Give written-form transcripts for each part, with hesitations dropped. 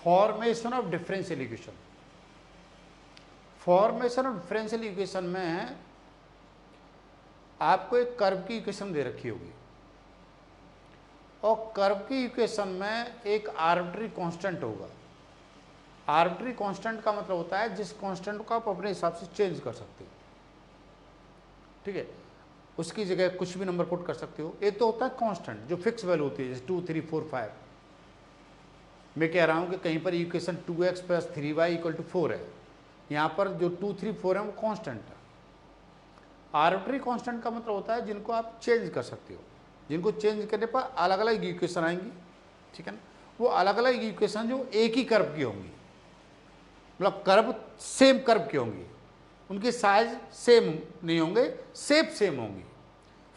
Formation of differential equation. Formation of differential equation में आपको एक कर्व की इक्वेशन दे रखी होगी और कर्व की इक्वेशन में एक आर्बिट्री कांस्टेंट होगा। आर्बिट्री कांस्टेंट का मतलब होता है जिस कांस्टेंट को आप अपने हिसाब से चेंज कर सकते हो, ठीक है, उसकी जगह कुछ भी नंबर पुट कर सकते हो। एक तो होता है कांस्टेंट जो फिक्स वैल्यू होती है, जैसे 2, 3, 4, 5। मैं कह रहा हूं कि कहीं पर इक्वेशन 2x + 3y = 4 है, यहां पर जो 2, 3, 4 है वो कांस्टेंट है। आर्बिट्री कांस्टेंट का मतलब होता है जिनको आप चेंज कर सकते हो, जिनको चेंज करने पर अलग अलग इक्वेशन आएंगी, ठीक है ना। वो अलग अलग इक्वेशन जो एक ही कर्व की होंगी, मतलब कर्व सेम कर्व की होंगी, उनकी साइज सेम नहीं होंगे, शेप सेम होंगी।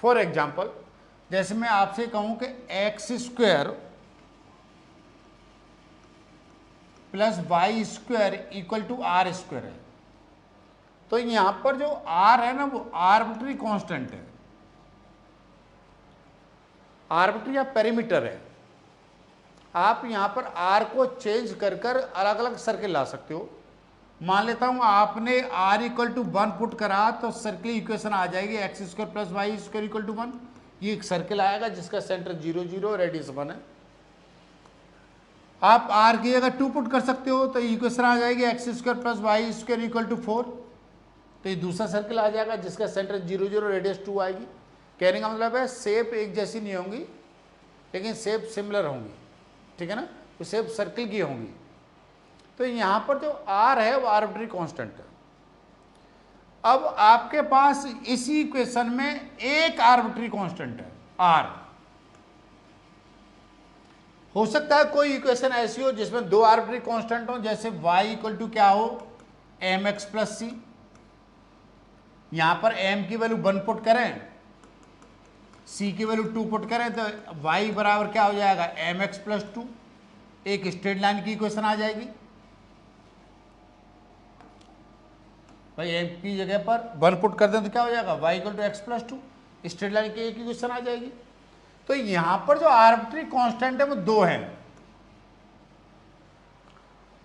फॉर एग्जाम्पल, जैसे मैं आपसे कहूं कि x² + y² = r² है, तो यहां पर जो r है ना वो आर्बिट्री कांस्टेंट है, आर्बिट्री या पेरीमीटर है। आप यहां पर r को चेंज कर कर अलग अलग सर्किल ला सकते हो। मान लेता हूं आपने r = 1 पुट करा तो सर्किल इक्वेशन आ जाएगी x² + y² = 1। ये एक सर्किल आएगा जिसका सेंटर 0, 0 रेडियस 1 है। आप r की जगह 2 पुट कर सकते हो तो इक्वेशन आ जाएगी x² + y² = 4। तो ये दूसरा सर्किल आ जाएगा जिसका सेंटर 0, 0 रेडियस 2 आएगी। कहने का मतलब है शेप एक जैसी नहीं होंगी लेकिन शेप सिमिलर होंगी, ठीक है ना, तो शेप सर्किल की होंगी। तो यहाँ पर जो r है वो आर्बिट्री कांस्टेंट है। अब आपके पास इसी इक्वेशन में एक आर्बिट्री कांस्टेंट है r। हो सकता है कोई इक्वेशन ऐसी हो जिसमें दो आर्बिट्री कांस्टेंट हो, जैसे y = क्या हो mx + c। यहां पर m की वैल्यू 1 पुट करें, c की वैल्यू 2 पुट करें तो y बराबर क्या हो जाएगा mx + 2। एक स्ट्रेट लाइन की इक्वेशन आ जाएगी। भाई m की जगह पर 1 पुट कर दें तो क्या हो जाएगा y = x + 2, स्ट्रेट लाइन की एक इक्वेशन आ जाएगी। तो यहां पर जो आर्बिट्री कांस्टेंट है वो 2 है।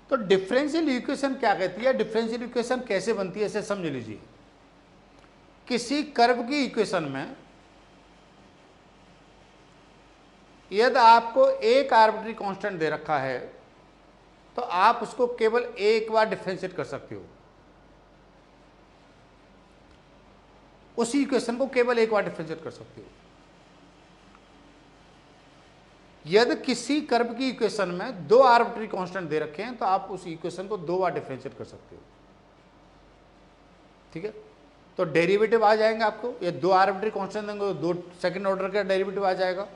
तो डिफरेंशियल इक्वेशन क्या कहती है, डिफरेंशियल इक्वेशन कैसे बनती है इसे समझ लीजिए। किसी कर्व की इक्वेशन में यदि आपको एक आर्बिट्री कांस्टेंट दे रखा है तो आप उसको केवल एक बार डिफरेंशिएट कर सकते हो, उसी इक्वेशन को केवल एक बार डिफरेंशिएट कर सकते हो। यदि किसी कर्व की इक्वेशन में दो आर्बिट्री कांस्टेंट दे रखे हैं तो आप उस इक्वेशन को 2 बार डिफरेंशिएट कर सकते हो, ठीक है। तो डेरिवेटिव आ जाएंगे आपको, ये 2 आर्बिट्री कांस्टेंट देंगे तो 2 सेकंड ऑर्डर का डेरिवेटिव आ जाएगा।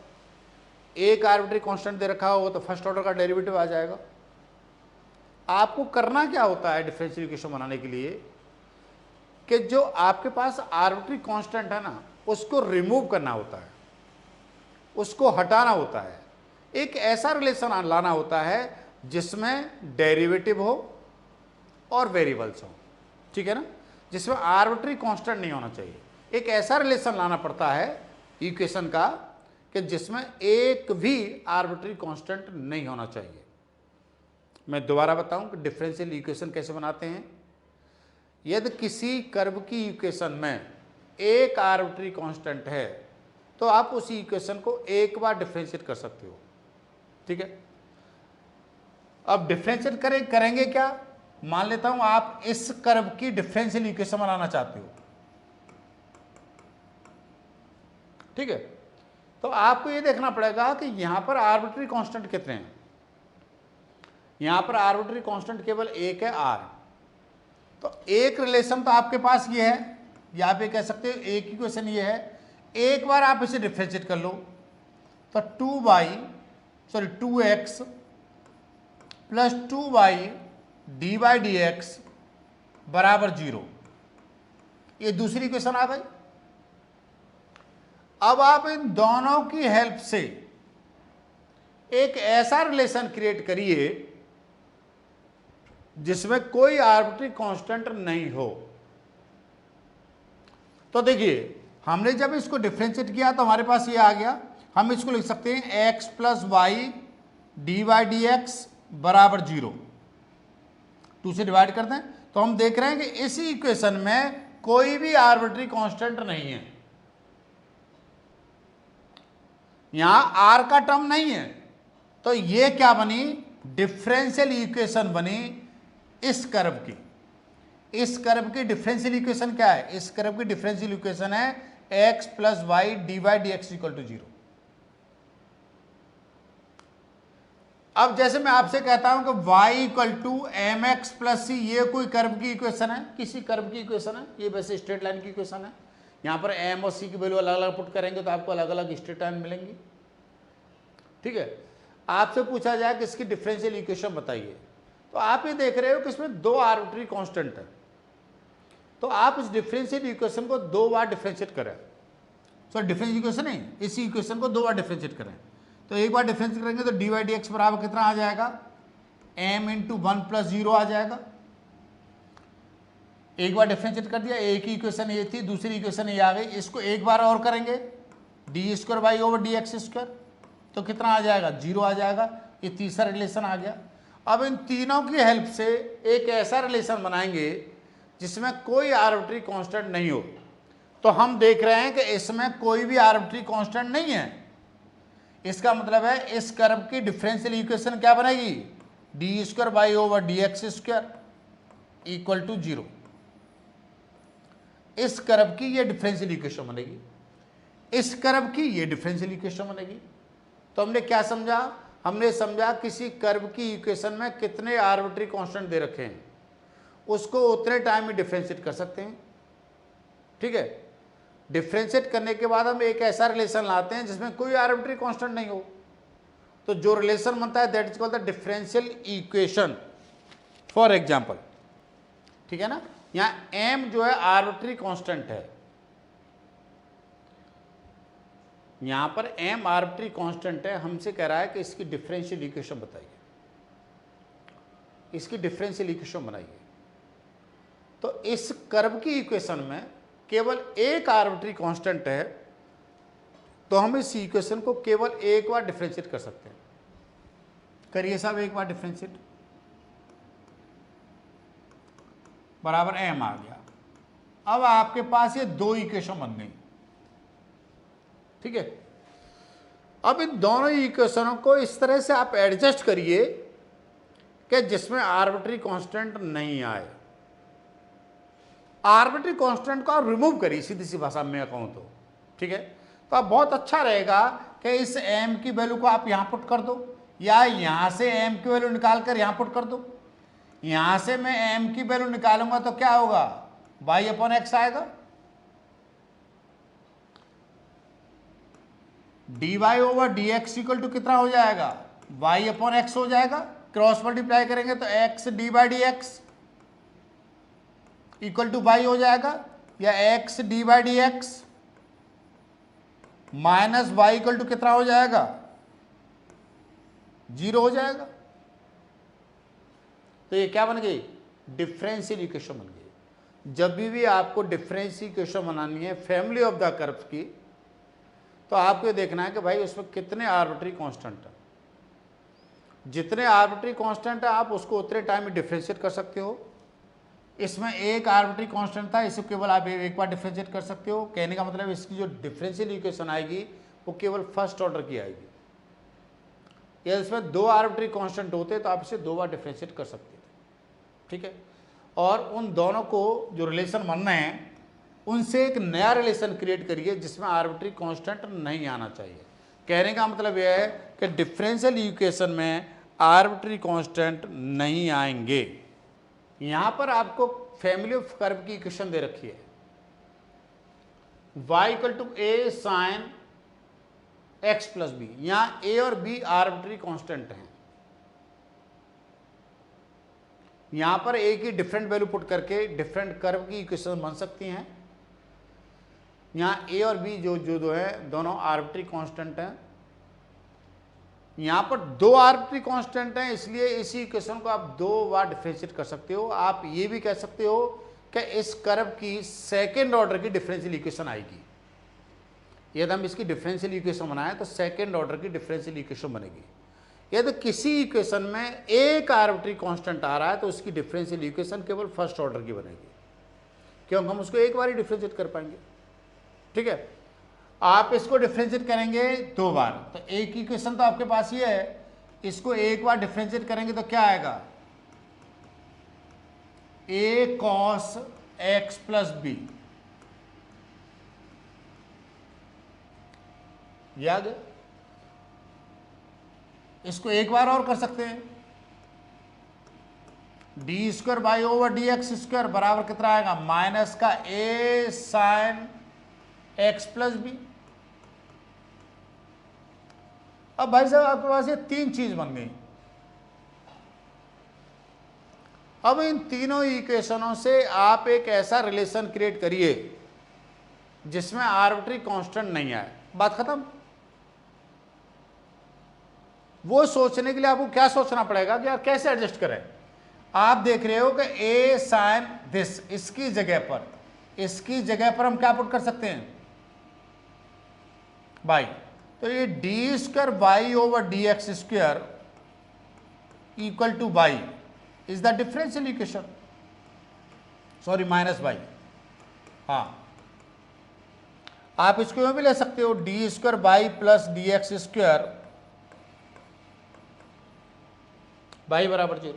एक आर्बिट्री कांस्टेंट दे रखा हो तो फर्स्ट ऑर्डर का डेरिवेटिव आ जाएगा। आपको करना क्या होता है डिफरेंशियल इक्वेशन बनाने के लिए कि जो आपके पास आर्बिट्री कांस्टेंट है ना उसको रिमूव करना होता है, उसको हटाना होता है। एक ऐसा रिलेशन लाना होता है जिसमें डेरिवेटिव हो और वेरिएबल्स हो, ठीक है ना, जिसमें आर्बिट्री कांस्टेंट नहीं होना चाहिए। एक ऐसा रिलेशन लाना पड़ता है इक्वेशन का कि जिसमें एक भी आर्बिट्री कांस्टेंट नहीं होना चाहिए। मैं दोबारा बताऊं कि डिफरेंशियल इक्वेशन कैसे बनाते हैं। यदि किसी कर्व की इक्वेशन में एक आर्बिट्री कांस्टेंट है तो आप उसी इक्वेशन को एक बार डिफरेंशिएट कर सकते हो, ठीक है। अब डिफरेंशिएट करेंगे क्या, मान लेता हूं आप इस कर्व की डिफरेंशियल इक्वेशन बनाना चाहते हो, ठीक है। तो आपको यह देखना पड़ेगा कि यहां पर आर्बिट्री कांस्टेंट कितने हैं। यहां पर आर्बिट्री कांस्टेंट केवल एक है r। तो एक रिलेशन तो आपके पास ये है, यहां पे कह सकते हो एक इक्वेशन ये है। एक बार आप इसे डिफरेंशिएट कर लो तो 2x + 2y dy/dx = 0। ये दूसरी इक्वेशन आ गई। अब आप इन दोनों की हेल्प से एक ऐसा रिलेशन क्रिएट करिए जिसमें कोई आर्बिट्री कांस्टेंट नहीं हो। तो देखिए हमने जब इसको डिफरेंशिएट किया तो हमारे पास ये आ गया। हम इसको लिख सकते हैं x + y dy/dx बराबर 0, 2 से डिवाइड करते हैं तो हम देख रहे हैं कि इस इक्वेशन में कोई भी आर्बिट्री कांस्टेंट नहीं है, यहां आर का टर्म नहीं है, तो ये क्या बनी, डिफरेंशियल इक्वेशन बनी इस कर्व की। इस कर्व की डिफरेंशियल इक्वेशन क्या है, इस कर्व की डिफरेंशियल इक्वेशन है x plus y d y d x equal to 0। अब जैसे मैं आपसे कहता हूं कि y equal to m x plus c, ये कोई कर्व की इक्वेशन है, किसी कर्व की इक्वेशन है, ये वैसे स्ट्रेट लाइन की इक्वेशन है। यहां पर m और c की वैल्यू अलग अलग पुट करेंगे तो आपको अलग अलग स्ट्रेट लाइन मिलेंगी। ठीक है, आपसे पूछा जाए कि इसकी डिफरेंशियल इक्वेशन बताइए, तो आप ये देख रहे हो कि इसमें 2 आर्बिट्री कांस्टेंट है, तो आप इस डिफरेंशियल इक्वेशन को 2 बार डिफरेंशिएट करें। सो डिफरेंशियल इक्वेशन नहीं, इसी इक्वेशन को 2 बार डिफरेंशिएट करें, तो एक बार डिफरेंशिएट करेंगे तो डी वाई डी एक्स बराबर कितना आ जाएगा, m इंटू 1 प्लस 0 आ जाएगा। एक बार डिफरेंशिएट कर दिया, एक ही इक्वेशन ये थी, दूसरी इक्वेशन ये आ गई, इसको एक बार और करेंगे d square y over d x square, तो कितना आ जाएगा, 0 आ जाएगा। ये तीसरा रिलेशन आ गया। अब इन तीनों की हेल्प से एक ऐसा रिलेशन बनाएंगे जिसमें कोई आर्बिट्री कांस्टेंट नहीं हो, तो हम देख रहे हैं कि इसमें कोई भी आर्बिट्री कांस्टेंट नहीं है। इसका मतलब है इस कर्व की डिफरेंशियल इक्वेशन क्या बनेगी, d square y over d x square equal to 0। इस कर्व की ये डिफरेंशियल इक्वेशन बनेगी, इस कर्व की ये डिफरेंशियल इक्वेशन बनेगी। तो हमने क्या समझा, हमने समझा किसी कर्व की इक्वेशन में कितने आर्बिट्री कांस्टेंट दे रखे हैं, उसको उतने टाइम में डिफरेंशिएट कर सकते हैं। ठीक है, डिफरेंशिएट करने के बाद हम एक ऐसा रिलेशन लाते हैं जिसमें कोई आर्बिट्री कांस्टेंट नहीं हो, तो जो रिलेशन बनता है that is called the differential equation. For example, ठीक है ना, यहां m जो है आर्बिट्री कांस्टेंट है, यहां पर m आर्बिट्री कांस्टेंट है, हमसे कह रहा है कि इसकी डिफरेंशियल इक्वेशन बताइए, इसकी डिफरेंशियल इक्वेशन बनाइए। तो इस कर्व की इक्वेशन में केवल एक आर्बिट्री कांस्टेंट है, तो हम इस इक्वेशन को केवल एक बार डिफरेंशिएट कर सकते हैं। करिए साहब, एक बार डिफरेंशिएट, बराबर m आ गया। अब आपके पास ये 2 इक्वेशन बन गई। ठीक है, अब इन दोनों इक्वेशनों को इस तरह से आप एडजस्ट करिए कि जिसमें आर्बिट्री कांस्टेंट नहीं आए। आर्बिट्री कांस्टेंट को आप रिमूव करिए, सीधी सी भाषा में कहूं तो। ठीक है, तो अब बहुत अच्छा रहेगा कि इस m की वैल्यू को आप यहां पुट कर दो, या यहां से m की वैल्यू निकाल कर यहां पुट कर दो। यहां से मैं m की वैल्यू निकालूंगा तो क्या होगा, y अपॉन एक्स आएगा, d y over d x equal to कितना हो जाएगा, y अपॉन एक्स हो जाएगा। क्रॉस मल्टीप्लाई करेंगे तो x d by d x equal to y हो जाएगा, या x d by d x minus y equal to कितना हो जाएगा, 0 हो जाएगा। तो ये क्या बन गई, डिफरेंशियल इक्वेशन बन गई। जब भी आपको डिफरेंशियल इक्वेशन बनानी है फैमिली ऑफ द कर्व्स की, तो आपको देखना है कि भाई उसमें कितने आर्बिट्री कांस्टेंट है। जितने आर्बिट्री कांस्टेंट है आप उसको उतने टाइम में डिफरेंशिएट कर सकते हो। इसमें एक आर्बिट्री कांस्टेंट था, इसे केवल आप एक बार डिफरेंशिएट कर सकते हो। कहने का मतलब इसकी जो डिफरेंशियल इक्वेशन आएगी वो केवल फर्स्ट ऑर्डर की आएगी। या इसमें 2 आर्बिट्री कांस्टेंट होते तो आप इसे 2 बार डिफरेंशिएट कर सकते थे। ठीक है, और उन दोनों को जो रिलेशन बनना है उनसे एक नया रिलेशन क्रिएट करिए जिसमें आर्बिट्री कांस्टेंट नहीं आना चाहिए। कहने का मतलब यह है कि डिफरेंशियल इक्वेशन में आर्बिट्री कांस्टेंट नहीं आएंगे। यहां पर आपको फैमिली ऑफ कर्व की इक्वेशन दे रखी है, y equal to a sine x plus b. यहां a और b आर्बिट्री कांस्टेंट हैं। यहां पर a की डिफरेंट वैल्यू पुट करके डिफरेंट कर्व की इक्वेशन बन सकती हैं। यहां a और b जो है दोनों आर्बिट्री कांस्टेंट हैं। यहां पर 2 आर्बिट्री कांस्टेंट हैं, इसलिए इसी इक्वेशन को आप 2 बार डिफरेंशिएट कर सकते हो। आप ये भी कह सकते हो कि इस कर्व की सेकेंड ऑर्डर की डिफरेंशियल इक्वेशन आएगी। यदि हम इसकी डिफरेंशियल इक्वेशन बनाएं तो सेकेंड ऑर्डर की डिफरेंशियल इक्वेशन बनेगी। यदि किसी इक्वेशन में एक आर्बिट्री कांस्टेंट आ रहा है तो उसकी डिफरेंशियल इक्वेशन केवल फर्स्ट ऑर्डर की बनेगी, क्योंकि हम उसको एक बार ही डिफरेंशिएट कर पाएंगे। ठीक है, आप इसको डिफरेंशिएट करेंगे 2 बार, तो एक इक्वेशन तो आपके पास ये है, इसको एक बार डिफरेंशिएट करेंगे तो क्या आएगा, a cos x plus b, याद है? इसको एक बार और कर सकते हैं, d square y over d x square बराबर कितना आएगा, माइनस का a sine x plus b. अब भाई साहब आपके पास ये 3 चीज बन गई। अब इन तीनों इक्वेशनों से आप एक ऐसा रिलेशन क्रिएट करिए जिसमें आर्बिट्री कांस्टेंट नहीं आए, बात खत्म। वो सोचने के लिए आपको क्या सोचना पड़ेगा कि यार कैसे एडजस्ट करें। आप देख रहे हो कि a साइन दिस, इसकी जगह पर हम क्या पुट कर सकते हैं, बाई, तो ये D square y over d x square equal two by is the differential equation, sorry minus by. हाँ, आप इसको यूं भी ले सकते हो, D square by plus D x square by बराबर 0।